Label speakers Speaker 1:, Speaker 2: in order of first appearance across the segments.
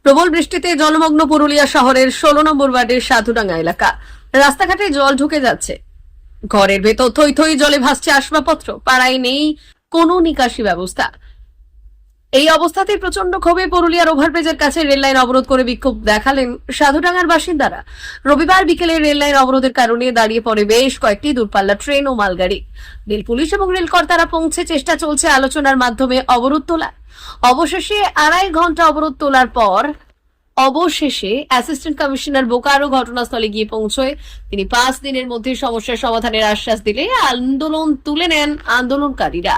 Speaker 1: প্রবল বৃষ্টিতে জলমগ্ন পুরুলিয়া শহরের 16 নম্বর ওয়ার্ডের সাধুডাঙ্গা এলাকা। রাস্তাঘাটে জল ঢুকে যাচ্ছে, ঘরের ভেতর থই থই জলে ভাসছে আসবাবপত্র, পাড়ায় নেই কোনো নিকাশি ব্যবস্থা। এই অবস্থাতে প্রচন্ড ক্ষোভে পুরুলিয়ার ওভারব্রিজের কাছে রেল লাইন অবরোধ করে বিক্ষোভ দেখালেন সাধুডাঙ্গার বাসিন্দারা। রবিবার বিকেলে রেল লাইন অবরোধের কারণে দাঁড়িয়ে পড়ে বেশ কয়েকটি দূরপাল্লা ট্রেন ও মালগাড়ি। রেল পুলিশ এবং রেল কর্তারা পৌঁছে চেষ্টা চলছে আলোচনার মাধ্যমে অবরোধ তোলা। অবশেষে 2.5 ঘন্টা অবরোধ তোলার পর অ্যাসিস্ট্যান্ট কমিশনার বোকারো ঘটনাস্থলে গিয়ে পৌঁছয়। তিনি 5 দিনের মধ্যে সমস্যার সমাধানের আশ্বাস দিলে আন্দোলন তুলে নেন আন্দোলনকারীরা।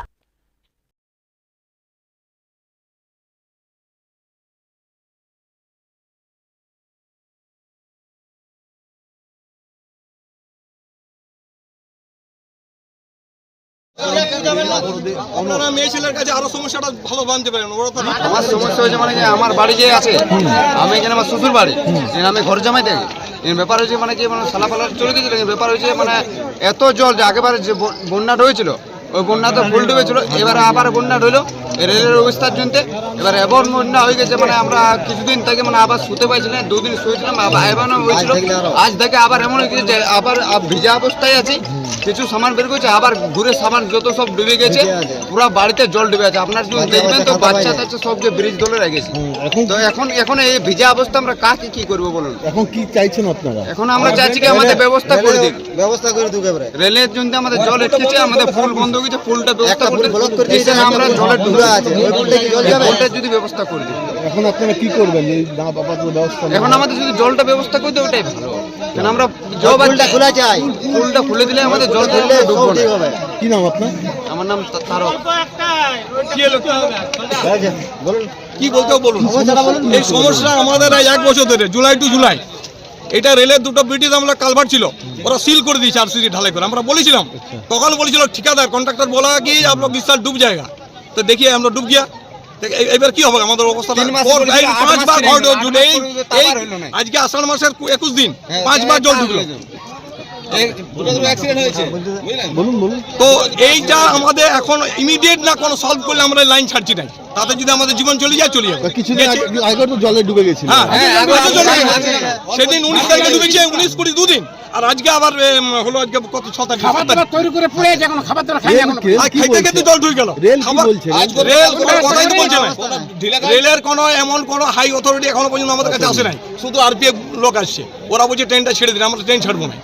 Speaker 2: আপনারা মেয়ে ছেলের কাছে আরো সমস্যাটা ভালো বানতে পারেন।
Speaker 3: আমার সমস্যা হয়েছে মানে কি আমার বাড়ি যে আছে, আমি এখানে আমার শ্বশুর বাড়ি, আমি ঘর জামাই থাকি। এর ব্যাপার হয়েছে মানে কি মানে সালাপালা চলে গেছিল। এর ব্যাপার হয়েছে মানে এত জল যে আগেবারে যে বন্যাটা হয়েছিল, ওই বন্যা তো ফুল ডুবেছিল, এবারে আবার বন্যা রইলো রেলের অবস্থার জন্য। এবার এমন বন্যা হয়ে গেছে মানে আমরা কিছুদিন থেকে মানে আবার শুতে পাইছিলাম, 2 দিন শুয়েছিলাম, এমন হয়েছিল। আজ থেকে আবার এমন হয়ে গেছে আবার ভিজা অবস্থায় আছি, কিছু সামান বের করেছে, আবার ঘুরে সামান যত সব ডুবে গেছে, পুরো বাড়িতে জল ডুবে আছে। আপনার যদি দেখবেন তো বাচ্চা টাচ্চা সব যে ব্রিজ দলে রেখেছে। তো এখন এই ভিজা অবস্থা আমরা কাকে কি করবো বলুন?
Speaker 4: এখন কি চাইছেন আপনারা?
Speaker 3: এখন আমরা চাইছি কি আমাদের ব্যবস্থা করে দিন,
Speaker 4: ব্যবস্থা করে দিতে হবে।
Speaker 3: রেলের জন্য আমাদের জল এসেছে, আমাদের ফুল বন্ধ হয়ে গেছে, ফুলটা ব্যবস্থা করে
Speaker 4: ব্লক করে দিয়েছে,
Speaker 3: আমরা জলের ডুবে আছে,
Speaker 4: ওই ফুলটা কি জল যাবে?
Speaker 3: ফুলটা যদি ব্যবস্থা করে দিন।
Speaker 4: এখন আপনারা কি করবেন? এই না আপাতত ব্যবস্থা
Speaker 3: এখন আমাদের যদি জলটা ব্যবস্থা করে দেয় ওটাই ভালো, কারণ আমরা
Speaker 4: ফুলটা খোলা চাই,
Speaker 3: ফুলটা খুলে দিলে আমাদের জল
Speaker 4: দিলে সব ঠিক হবে। কি নাম আপনার?
Speaker 3: আমার নাম তারক।
Speaker 4: বলুন
Speaker 2: কি বলতে বলুন। এই সমস্যা আমাদের 1 বছর ধরে, জুলাই টু জুলাই। এটা রেলের দুটো ব্রিটিশ আমলা কালভার্ট ছিল, ওরা সিল করে দিয়েছে আরসিসি ঢালাই করে। আমরা বলেছিলাম, তখন বলেছিল ঠিকাদার কন্ট্রাক্টর বলা কি आप लोग इस साल डूब जाएगा। তো দেখি আমরা ডুব গিয়া। এবার কি হবে আমাদের অবস্থা? 5 বার ঘর জুড়ে, আজকে আষাঢ় মাসের 21 দিন 5 বার জল ঢুকলো। তো এইটা আমাদের এখন ইমিডিয়েট না কোনো সলভ করলে আমরা লাইন ছাড়ছি নাই, তাতে যদি আমাদের জীবন চলে যায় চলে যাবে।
Speaker 4: কিছুদিন আগে তো জলে ডুবে গেছিল।
Speaker 2: সেদিন 19 তারিখে ডুবেছে, 19 কুড়ি 2 দিন। আর আজকে আবার হলো, আজকে কত 6 তারিখ
Speaker 5: তৈরি করে পড়ে আছে, এখন খাবার দাবার খাই না,
Speaker 2: খাইতে খেতে জল ঢুকে গেল।
Speaker 4: রেল কি বলছে?
Speaker 2: রেল কোনো কথাই তো বলছে না। রেলের কোনো এমন কোনো হাই অথরিটি এখনো পর্যন্ত আমাদের কাছে আসে নাই, শুধু আরপিএফ লোক আসছে। ওরা বলছে ট্রেনটা ছেড়ে দিন, আমরা ট্রেন ছাড়বো না।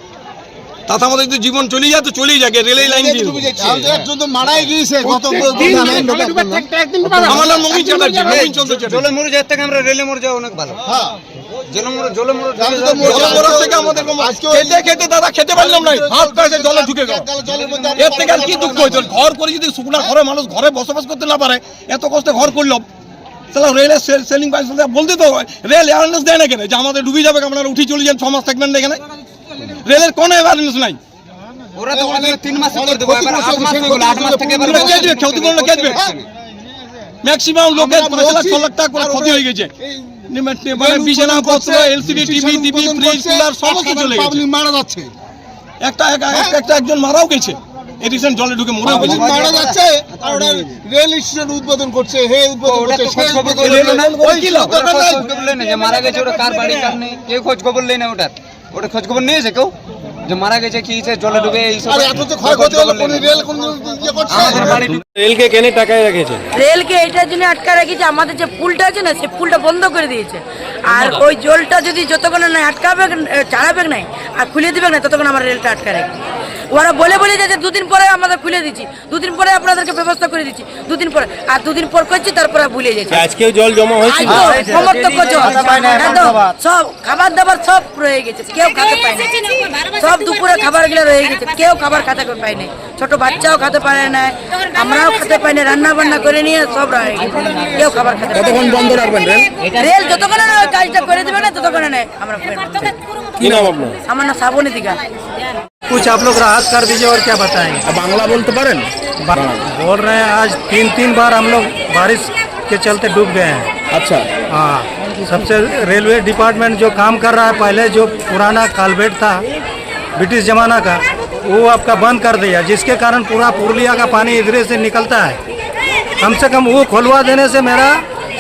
Speaker 2: তাতে আমাদের যদি জীবন চলেই যায় তো চলেই যাবে, রেলের লাইন দিয়ে।
Speaker 4: মারাই গিয়েছে
Speaker 2: আমার নাম নবীন চ্যাটার্জি, নবীন চন্দ্র চ্যাটার্জি।
Speaker 3: জলে মরে যাওয়ার থেকে আমরা রেলে মরে যাওয়া অনেক ভালো। জলে মরে
Speaker 2: জলমরার থেকে আমাদের খেতে খেতে দাদা খেতে পারলাম না, হাত পায়ে জলে ঢুকে গেল। এর থেকে আর কি দুঃখ হইতো? ঘর করে যদি শুকনা ঘরে মানুষ ঘরে বসবাস করতে না পারে, এত কষ্টে ঘর করলো, তাহলে রেলের সেলিং প্রাইস বলতে তো রেল অ্যাওয়ারনেস দেয় না কেন যে আমাদের ডুবে যাবে, আপনারা উঠে চলে যান, 6 মাস থাকবেন না এখানে? রেলের কোনো অ্যাওয়ারনেস নাই।
Speaker 3: ওরা তো 3 মাস করে দেবো, এবার 8 মাস হয়ে গেল, 8 মাস থেকে এবার
Speaker 2: ক্ষতিপূরণ কে দেবে? ম্যাক্সিমাম লোকের 5 লাখ 6 লাখ টাকা করে ক্ষতি হয়ে গেছে। মানে বিছানাপত্র, এলসিডি, টিভি, ফ্রিজ, কুলার সব কিছু চলে গেছে।
Speaker 4: মারা যাচ্ছে,
Speaker 2: একজন মারাও গেছে, এডিশন জলে ঢুকে মরেও গেছে।
Speaker 4: মারা যাচ্ছে। আর ওরা রেল স্টেশন উদ্বোধন করছে, হে উদ্বোধন করছে, সেই খবর
Speaker 3: যে মারা গেছে, ওটা কার বাড়ি কার নেই, কেউ খোঁজ খবর নেই না। ওটা খোঁজ খবর নিয়েছে কেউ যে মারা গেছে, কি জলে ডুবে এইসব?
Speaker 6: রেলকে কেন টাকায় রেখেছে?
Speaker 7: রেলকে এটার জন্য আটকা রেখেছে, আমাদের যে পুলটা আছে না, সে পুলটা বন্ধ করে দিয়েছে। আর ওই জলটা যদি যতক্ষণ না আটকাবে, চালাবে নাই আর খুলে দিবে না, ততক্ষণ আমার রেলটা আটকা রাখবে। ওরা বলে যাচ্ছে 2 দিন পরে আমাদের খুলে দিচ্ছি, 2 দিন পরে আপনাদেরকে ব্যবস্থা করে দিচ্ছি, 2 দিন পরে। আর 2 দিন পর করছি, তারপরে ভুলে যাচ্ছে।
Speaker 6: আজকেও জল জমা হয়েছে,
Speaker 7: সমর্থক সব খাবার দাবার সব রয়ে গেছে, কেউ খেতে পায় না। সব দুপুরে খাবার গুলো রয়ে গেছে, কেউ খাবার খেতে পায় না। ছোট বাচ্চাও খেতে পারে না, আমরাও খেতে পাই না। রান্না বান্না করে নিয়ে সব রয়ে গেছে, কেউ খাবার খেতে পারে না।
Speaker 6: বন্ধ রাখবেন রেল?
Speaker 7: রেল যতক্ষণ না ওই কাজটা করে দেবে না, ততক্ষণ নেই আমরা।
Speaker 6: কি নাম আপনার?
Speaker 7: আমার নাম শ্রাবণী দিঘা।
Speaker 5: कुछ आप लोग राहत कर दीजिए और क्या बताएं।
Speaker 4: বাংলা বলতে পারেন?
Speaker 5: बोल रहे हैं आज 3 बार हम लोग बारिश के चलते डूब गए हैं।
Speaker 4: अच्छा,
Speaker 5: हाँ, सबसे रेलवे डिपार्टमेंट जो काम कर रहा है, पहले जो पुराना कालवेट था ब्रिटिश जमाना का, वो आपका बंद कर दिया, जिसके कारण पूरा पुरुलिया का पानी इधर से निकलता है। कम से कम वो खुलवा देने से मेरा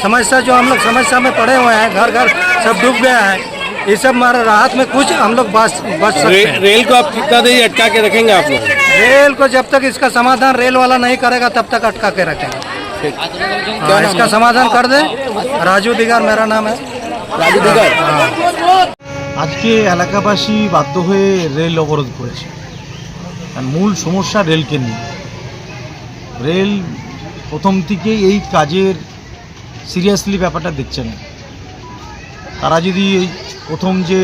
Speaker 5: समस्या जो हम लोग समस्या में पड़े हुए हैं, घर घर सब डूब गया है, ये सब हमारा राहत में कुछ हम लोग बच सकते हैं।
Speaker 6: रेल को आप कितना देर अटका के रखेंगे आप लोग?
Speaker 5: रेल को जब तक इसका समाधान रेल वाला नहीं करेगा तब तक अटका के रखेंगे। हाँ, इसका समाधान कर दे। राजू दिगार मेरा नाम है।
Speaker 6: राजू दिगार।
Speaker 8: আজকে এলাকাবাসী বাধ্য হয়ে রেল অবরোধ করেছে, কারণ মূল সমস্যা রেলকে নিয়ে। রেল প্রথম থেকেই এই কাজের সিরিয়াসলি ব্যাপারটা দেখছে না। তারা যদি এই প্রথম যে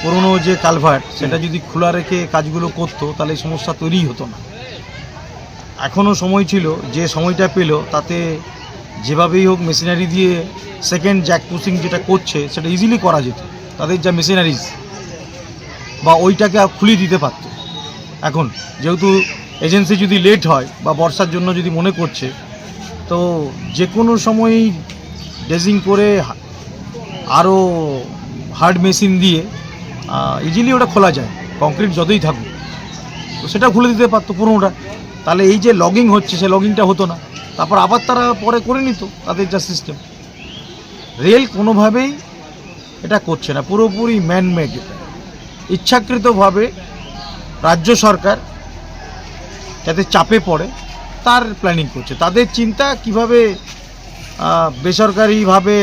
Speaker 8: পুরনো যে কালভার্ট সেটা যদি খোলা রেখে কাজগুলো করতো তাহলে এই সমস্যা তৈরি হতো না। এখনও সময় ছিল, যে সময়টা পেল তাতে যেভাবেই হোক মেশিনারি দিয়ে সেকেন্ড জ্যাক পুশিং যেটা করছে সেটা ইজিলি করা যেত। তাদের যা মেশিনারিজ বা ওইটাকে খুলে দিতে পারত। এখন যেহেতু এজেন্সি যদি লেট হয় বা বর্ষার জন্য যদি মনে করছে, তো যে কোনো সময়ই ড্রেজিং করে আরও হার্ড মেশিন দিয়ে ইজিলি ওটা খোলা যায়, কংক্রিট যতই থাকুক। তো সেটা খুলে দিতে পারতো পুরোটা, তাহলে এই যে লগিং হচ্ছে সে লগিংটা হতো না। তারপর আবার তারা পরে করে নিত তাদের যা সিস্টেম। রেল কোনোভাবেই এটা করছে না, পুরোপুরি ম্যানমেড। ইচ্ছাকৃতভাবে রাজ্য সরকার যাতে চাপে পড়ে তার প্ল্যানিং করছে। তাদের চিন্তা কিভাবে বেসরকারিভাবে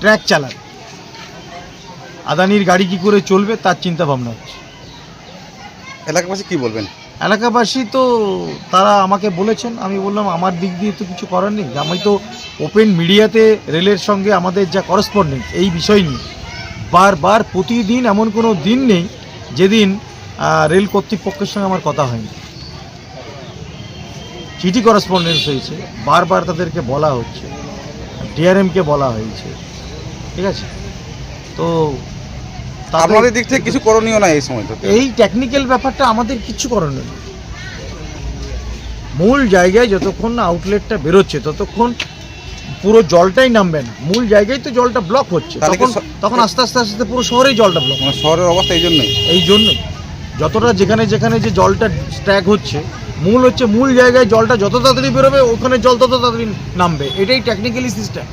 Speaker 8: ট্র্যাক চালাবে, আদানির গাড়ি কি করে চলবে তার চিন্তা ভাবনা হচ্ছে।
Speaker 3: এলাকাবাসী কি বলবেন?
Speaker 8: এলাকাবাসী তো তারা আমাকে বলেছেন, আমি বললাম আমার দিক দিয়ে তো কিছু করার নেই। আমি তো ওপেন মিডিয়াতে রেলের সঙ্গে আমাদের যা করেসপন্ডেন্ট এই বিষয় নিয়ে বারবার প্রতিদিন, এমন কোনো দিন নেই যেদিন রেল কর্তৃপক্ষের সঙ্গে আমার কথা হয়নি। চিঠি করেসপন্ডেন্স হয়েছে, বারবার তাদেরকে বলা হচ্ছে, ডিআরএমকে বলা হয়েছে, ঠিক আছে। তো
Speaker 3: আপনাদের দিক থেকে কিছু করণীয় নাই এই সময়?
Speaker 8: এই টেকনিক্যাল ব্যাপারটা আমাদের কিছু করণীয় নেই। মূল জায়গায় যতক্ষণ না আউটলেটটা বেরোচ্ছে ততক্ষণ পুরো জলটাই নামবে না। মূল জায়গায় তো জলটা ব্লক হচ্ছে, তখন আস্তে আস্তে আস্তে পুরো শহরেই জলটা ব্লক।
Speaker 3: শহরের অবস্থা এই জন্যই
Speaker 8: যতটা যেখানে যেখানে যে জলটা স্ট্যাক হচ্ছে, মূল হচ্ছে মূল জায়গায় জলটা যত তাড়াতাড়ি বেরোবে ওখানে জল তত তাড়াতাড়ি নামবে, এটাই টেকনিক্যালি সিস্টেম।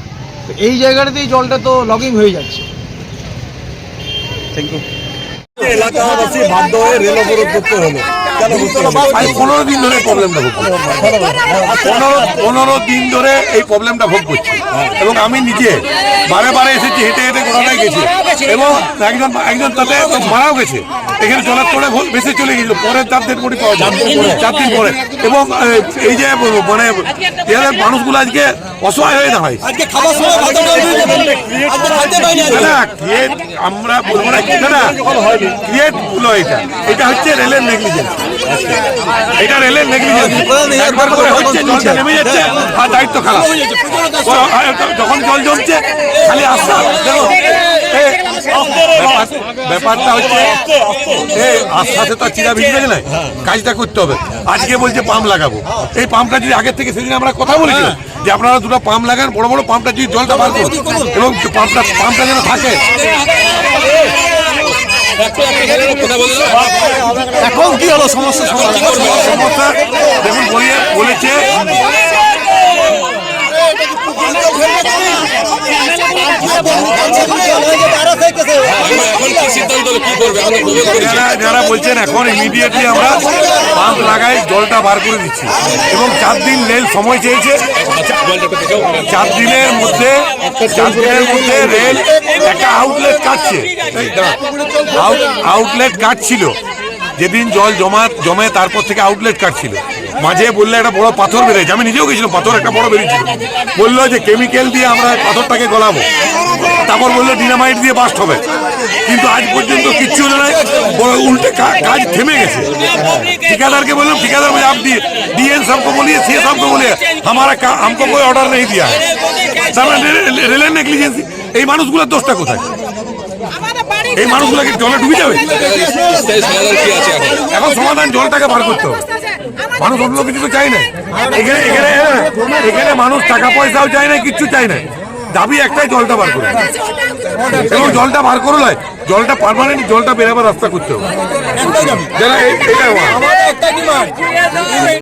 Speaker 8: তো এই জায়গাটাতেই জলটা তো লগিং হয়ে যাচ্ছে।
Speaker 3: Thank you.
Speaker 4: এলাকাবাসী বাধ্য হয়ে রেল অবরোধ করতে হলো।
Speaker 9: 15 দিন ধরে প্রবলেমটা ভোগ করছি। 15 দিন ধরে এই প্রবলেমটা ভোগ করছি এবং আমি নিজে বারে বারে এসেছি, হেঁটে হেঁটে গোড়াটায় গেছি এবং একজন তাতে মারাও গেছে। এখানে জলের তোড়ে বেশি চলে গেছিল, পরে 4 দিন পরে পাওয়া যায়, 4 দিন পরে। এবং এই যে মানে এদের মানুষগুলো আজকে অসহায় হয়ে দাঁড়ায়। আমরা বলবো না ক্রিয়েট হলো, এটা হচ্ছে রেলের নেগলিজেন্স। এটা রেলের নেগলিজেন্স। একবার করে হচ্ছে, জলটা নেমে যাচ্ছে আর দায়িত্ব খারাপ। যখন জল জমছে খালি আস্থা। দেখো ব্যাপারটা হচ্ছে আস্তে তো চিরা ভিজবে না, কাজটা করতে হবে। আজকে বলছে পাম্প লাগাবো, এই পাম্পটা যদি আগের থেকে সেদিন আমরা কথা বলেছিলাম যে আপনারা 2টা পাম্প লাগান, বড় বড় পাম্পটা যদি জলটা বার করুন এবং পাম্পটা যেন থাকে।
Speaker 4: এখন কি হলো সমস্যা?
Speaker 9: সমস্যা দেখুন বলেছে যারা বলছেন এখন ইমিডিয়েটলি আমরা পাম্প লাগাই, জলটা বার করে দিচ্ছি এবং 4 দিন রেল সময় চেয়েছে। 4 দিনের মধ্যে রেল একটা আউটলেট কাটছে, আউটলেট কাটছিল যেদিন জল জমে তারপর থেকে আউটলেট কাটছিল। মাঝে বললে একটা বড় পাথর বেরিয়েছে, আমি নিজেও গেছিলাম, পাথর একটা বড় বেরিয়েছিল। বললো যে কেমিক্যাল দিয়ে আমরা পাথরটাকে গলাবো, তারপর বললো ডিনামাইট দিয়ে বাস্ট হবে। কিন্তু আজ পর্যন্ত কিচ্ছু হলো না, উল্টে কাজ থেমে গেছে। ठेकेदार বললাম, ठेकेदार मुझे आप डीएन साहब को बोलिए, सी साहब को बोलिए, हमारा हमको कोई ऑर्डर नहीं दिया है। রেলের নেগলিজেন্সি। এই মানুষগুলোর দোষটা কোথায়? এই মানুষগুলোকে জলে ডুবে যাবে। এখন সমাধান জলটাকে বার করতে হবে। মানুষ অন্য কিছু তো চাই না। এখানে মানুষ টাকা পয়সাও চায় না, কিচ্ছু চাই না, দাবি একটাই জলটা বার করে। এবং জলটা বার করলে জলটা পার্মানেন্ট, জলটা বেরোবার রাস্তা করতে হবে। যারা